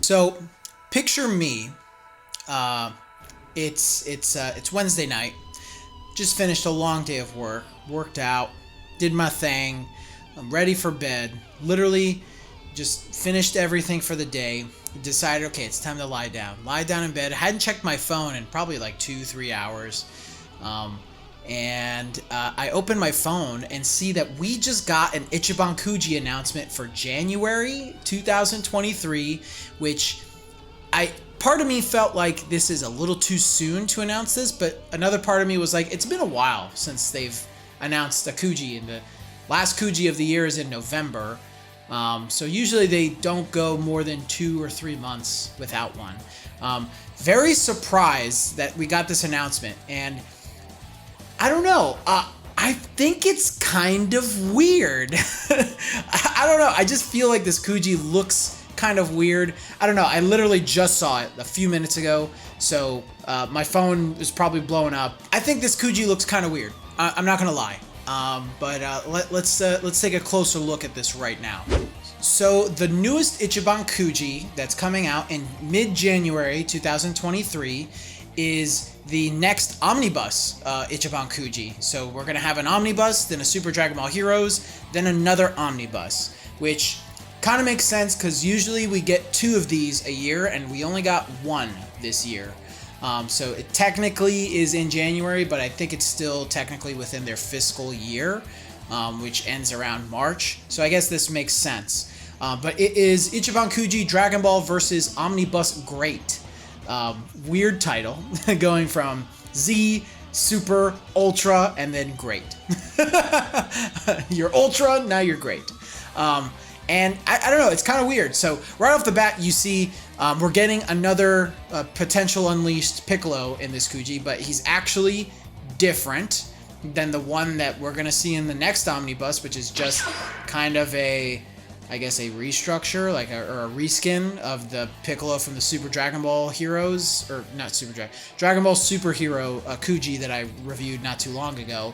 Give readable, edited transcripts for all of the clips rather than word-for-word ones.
So, picture me. Uh, it's Wednesday night. Just finished a long day of work. Worked out, did my thing. I'm ready for bed. Literally, just finished everything for the day. Decided, okay, it's time to lie down. Lie down in bed. I hadn't checked my phone in probably like 2-3 hours. I open my phone and see that we just got an Ichiban Kuji announcement for January 2023, which part of me felt like this is a little too soon to announce this, but another part of me was like, it's been a while since they've announced a Kuji, and the last Kuji of the year is in November. So usually they don't go more than 2 or 3 months without one. Very surprised that we got this announcement, and I don't know. I think it's kind of weird. I don't know. I just feel like this Kuji looks kind of weird. I don't know. I literally just saw it a few minutes ago, so my phone is probably blowing up. I think this Kuji looks kind of weird. I'm not gonna lie. Let's take a closer look at this right now. So the newest Ichiban Kuji that's coming out in mid-January 2023 is the next Omnibus Ichiban Kuji. So we're gonna have an Omnibus, then a Super Dragon Ball Heroes, then another Omnibus, which kind of makes sense because usually we get 2 of these a year, and we only got 1 this year. So it technically is in January, but I think it's still technically within their fiscal year, which ends around March. So I guess this makes sense. But it is Ichiban Kuji Dragon Ball versus Omnibus Great. Weird title, going from Z, Super, Ultra, and then Great. You're Ultra, now you're Great. And I don't know, it's kind of weird. So right off the bat, you see we're getting another potential Unleashed Piccolo in this Kuji, but he's actually different than the one that we're going to see in the next Omnibus, which is just kind of a restructure, like or a reskin of the Piccolo from the Super Dragon Ball Heroes, or not Dragon Ball Superhero Kuji that I reviewed not too long ago.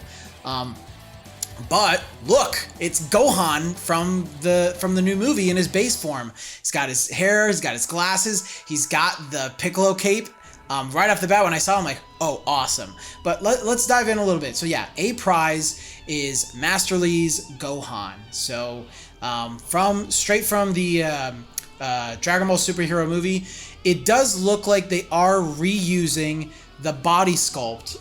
But look, it's Gohan from the new movie in his base form. He's got his hair, he's got his glasses, he's got the Piccolo cape. Right off the bat, when I saw him, I'm like, oh, awesome. But let's dive in a little bit. So yeah, a prize is Master Lee's Gohan. So straight from the Dragon Ball Superhero movie, it does look like they are reusing the body sculpt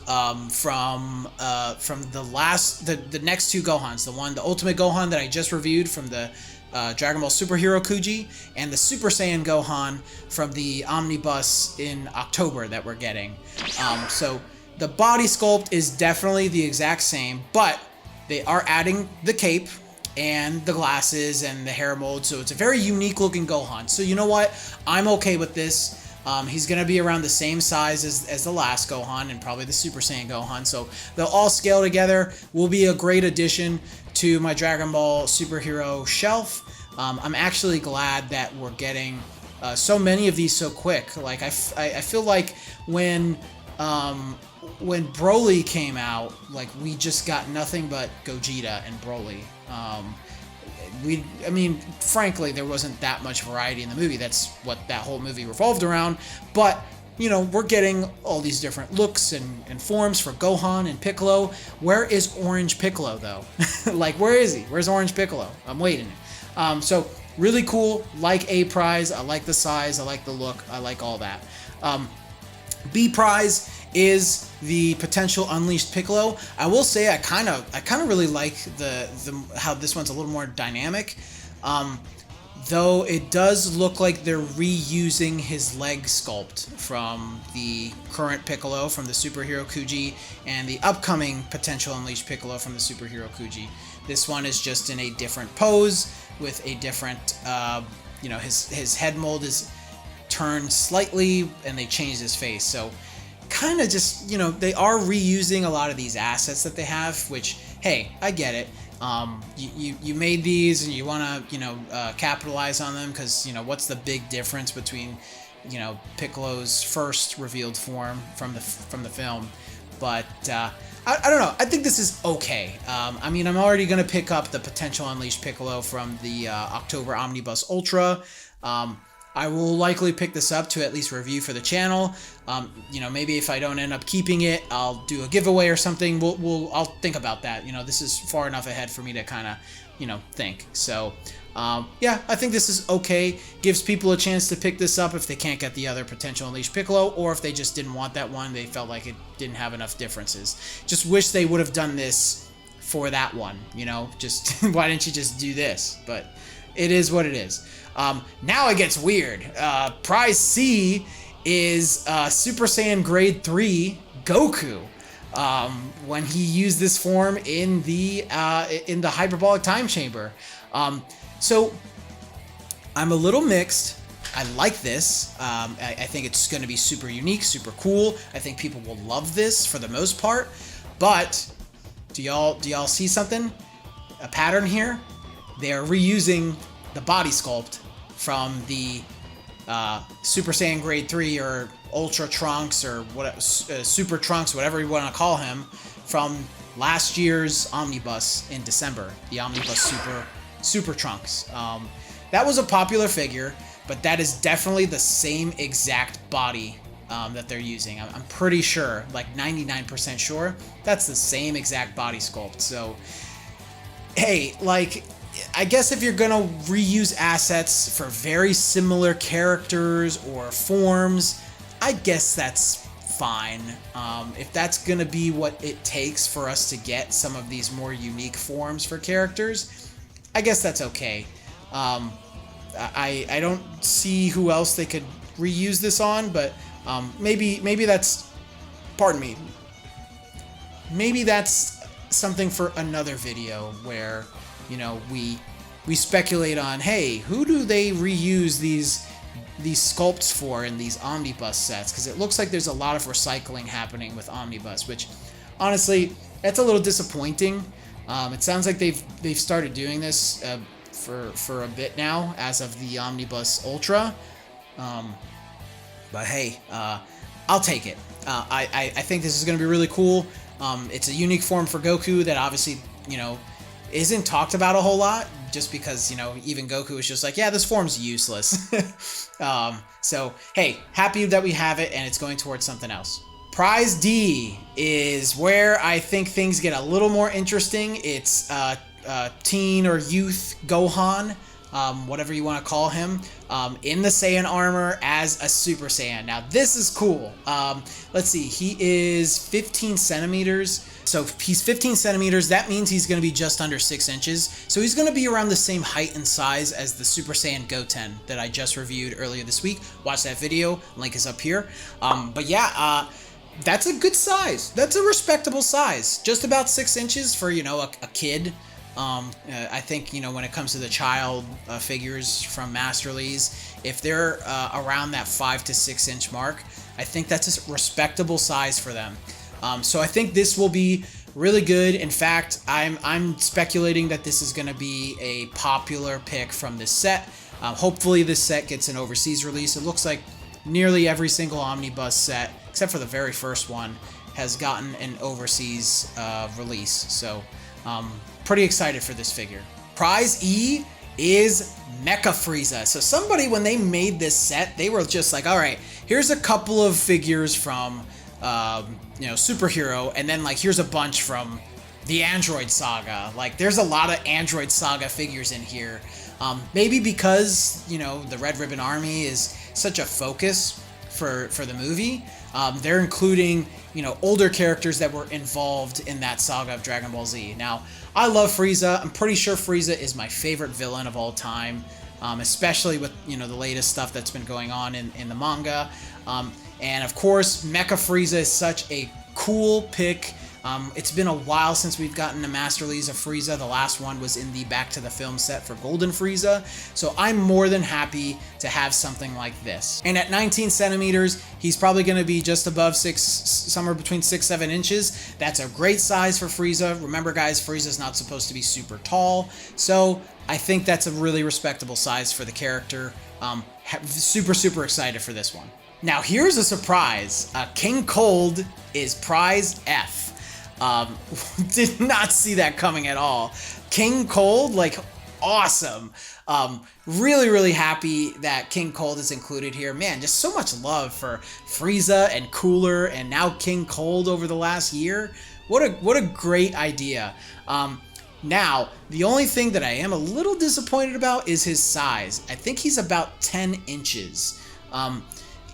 from the next 2 Gohans, the Ultimate Gohan that I just reviewed from the Dragon Ball Superhero Kuji, and the Super Saiyan Gohan from the Omnibus in October that we're getting. So the body sculpt is definitely the exact same, but they are adding the cape and the glasses and the hair mold, so it's a very unique looking Gohan. So you know what? I'm okay with this. He's going to be around the same size as the last Gohan and probably the Super Saiyan Gohan. So they'll all scale together. Will be a great addition to my Dragon Ball Superhero shelf. I'm actually glad that we're getting so many of these so quick. Like I feel like when Broly came out, like we just got nothing but Gogeta and Broly. Frankly, there wasn't that much variety in the movie. That's what that whole movie revolved around. But, we're getting all these different looks and forms for Gohan and Piccolo. Where is Orange Piccolo, though? Like, where is he? Where's Orange Piccolo? I'm waiting. So, really cool. Like A prize. I like the size. I like the look. I like all that. B prize is the potential Unleashed Piccolo. I will say I kind of really like the how this one's a little more dynamic. Though it does look like they're reusing his leg sculpt from the current Piccolo from the Superhero Kuji and the upcoming potential Unleashed Piccolo from the Superhero Kuji. This one is just in a different pose with a different, his head mold is turned slightly and they changed his face. So kind of just, they are reusing a lot of these assets that they have, which, hey, I get it. You made these and you want to, capitalize on them because, what's the big difference between, Piccolo's first revealed form from the film. But I don't know. I think this is okay. I'm already going to pick up the potential Unleashed Piccolo from the October Omnibus Ultra. I will likely pick this up to at least review for the channel. Maybe if I don't end up keeping it, I'll do a giveaway or something. I'll think about that. This is far enough ahead for me to kind of, think. So, yeah, I think this is okay. Gives people a chance to pick this up if they can't get the other potential Unleashed Piccolo, or if they just didn't want that one, they felt like it didn't have enough differences. Just wish they would have done this for that one, just why didn't you just do this? But it is what it is. Now it gets weird. Prize C is Super Saiyan Grade 3 Goku. When he used this form in the hyperbolic time chamber. So I'm a little mixed. I like this. I think it's going to be super unique, super cool. I think people will love this for the most part. But do y'all see something? A pattern here? They are reusing the body sculpt from the Super Saiyan Grade 3 or Ultra Trunks or Super Trunks, whatever you want to call him, from last year's Omnibus in December, the Omnibus Super Trunks. That was a popular figure, but that is definitely the same exact body that they're using. I'm pretty sure, like 99% sure, that's the same exact body sculpt. So, hey, like, I guess if you're gonna reuse assets for very similar characters or forms, I guess that's fine. If that's gonna be what it takes for us to get some of these more unique forms for characters, I guess that's okay. I don't see who else they could reuse this on, but maybe that's, pardon me, maybe that's something for another video where, we speculate on, hey, who do they reuse these sculpts for in these Omnibus sets? Because it looks like there's a lot of recycling happening with Omnibus, which honestly, that's a little disappointing. It sounds like they've started doing this for a bit now, as of the Omnibus Ultra. But hey, I'll take it. I think this is going to be really cool. It's a unique form for Goku that obviously, isn't talked about a whole lot, just because, even Goku is just like, yeah, this form's useless. So, hey, happy that we have it, and it's going towards something else. Prize D is where I think things get a little more interesting. It's teen or youth Gohan, whatever you want to call him, in the Saiyan armor as a Super Saiyan. Now, this is cool. Let's see, he is 15 centimeters. So he's 15 centimeters. That means he's going to be just under 6 inches. So he's going to be around the same height and size as the Super Saiyan Goten that I just reviewed earlier this week. Watch that video. Link is up here. But yeah, that's a good size. That's a respectable size. Just about 6 inches for, a kid. I think, when it comes to the child figures from Masterly's, if they're around that 5 to 6 inch mark, I think that's a respectable size for them. So I think this will be really good. In fact, I'm speculating that this is going to be a popular pick from this set. Hopefully this set gets an overseas release. It looks like nearly every single Omnibus set, except for the very first one, has gotten an overseas release. So pretty excited for this figure. Prize E is Mecha Frieza. So somebody, when they made this set, they were just like, all right, here's a couple of figures from Superhero, and then like here's a bunch from the Android Saga. Like, there's a lot of Android Saga figures in here. Maybe because the Red Ribbon Army is such a focus for the movie. They're including older characters that were involved in that saga of Dragon Ball Z. Now, I love Frieza. I'm pretty sure Frieza is my favorite villain of all time, especially with the latest stuff that's been going on in the manga. And of course, Mecha Frieza is such a cool pick. It's been a while since we've gotten a Master Lee's of Frieza. The last one was in the Back to the Film set for Golden Frieza. So I'm more than happy to have something like this. And at 19 centimeters, he's probably going to be just above somewhere between 6-7 inches. That's a great size for Frieza. Remember, guys, Frieza's not supposed to be super tall. So I think that's a really respectable size for the character. Super, super excited for this one. Now, here's a surprise. King Cold is prize F. Did not see that coming at all. King Cold, like, awesome. Really, really happy that King Cold is included here. Man, just so much love for Frieza and Cooler and now King Cold over the last year. What a great idea. Now, the only thing that I am a little disappointed about is his size. I think he's about 10 inches.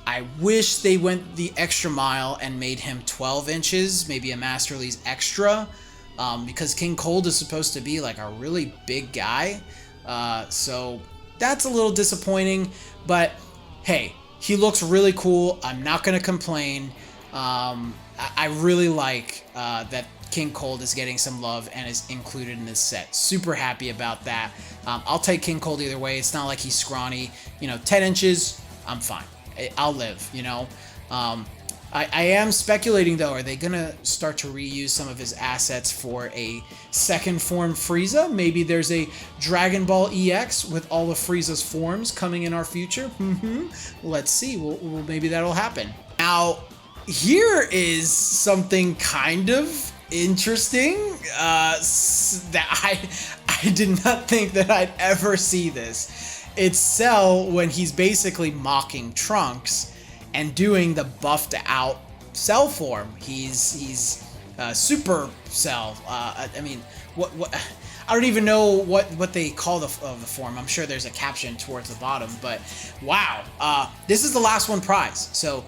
I wish they went the extra mile and made him 12 inches, maybe a Master Release Extra, because King Cold is supposed to be like a really big guy. So that's a little disappointing, but hey, he looks really cool. I'm not going to complain. I really like that King Cold is getting some love and is included in this set. Super happy about that. I'll take King Cold either way. It's not like he's scrawny. 10 inches, I'm fine. I'll live, I am speculating, though, are they going to start to reuse some of his assets for a second form Frieza? Maybe there's a Dragon Ball EX with all of Frieza's forms coming in our future? Let's see. Well, maybe that'll happen. Now, here is something kind of interesting that I did not think that I'd ever see this. It's Cell when he's basically mocking Trunks and doing the buffed out Cell form. He's Super Cell. I mean, what I don't even know what they call the form. I'm sure there's a caption towards the bottom, but wow, this is the last one prize. So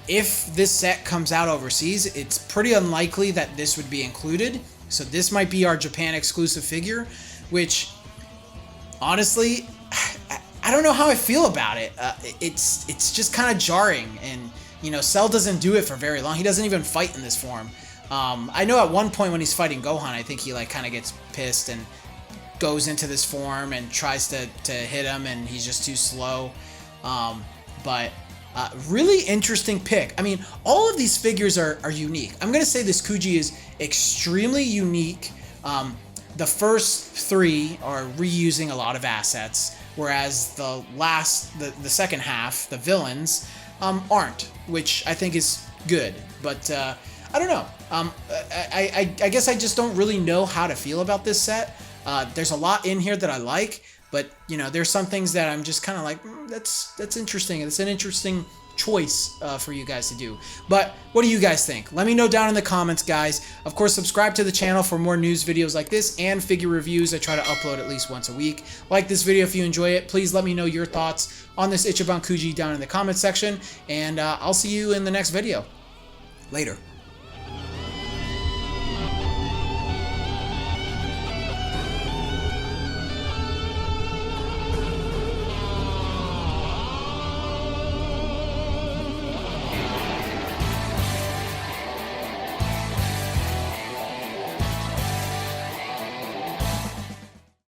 if this set comes out overseas, it's pretty unlikely that this would be included. So this might be our Japan exclusive figure, which honestly, I don't know how I feel about it. It's just kind of jarring, and Cell doesn't do it for very long. He doesn't even fight in this form. I know at one point when he's fighting Gohan, I think he kind of gets pissed and goes into this form and tries to hit him, and he's just too slow. But really interesting pick. I mean, all of these figures are unique. I'm gonna say this Kuji is extremely unique. The first three are reusing a lot of assets, whereas the second half, the villains, aren't, which I think is good. But I don't know. I guess I just don't really know how to feel about this set. There's a lot in here that I like, but there's some things that I'm just kind of like, that's interesting. It's an interesting choice for you guys to do. But what do you guys think? Let me know down in the comments, guys. Of course, subscribe to the channel for more news videos like this and figure reviews. I try to upload at least once a week. Like this video if you enjoy it. Please let me know your thoughts on this Ichiban Kuji down in the comments section, and I'll see you in the next video. Later.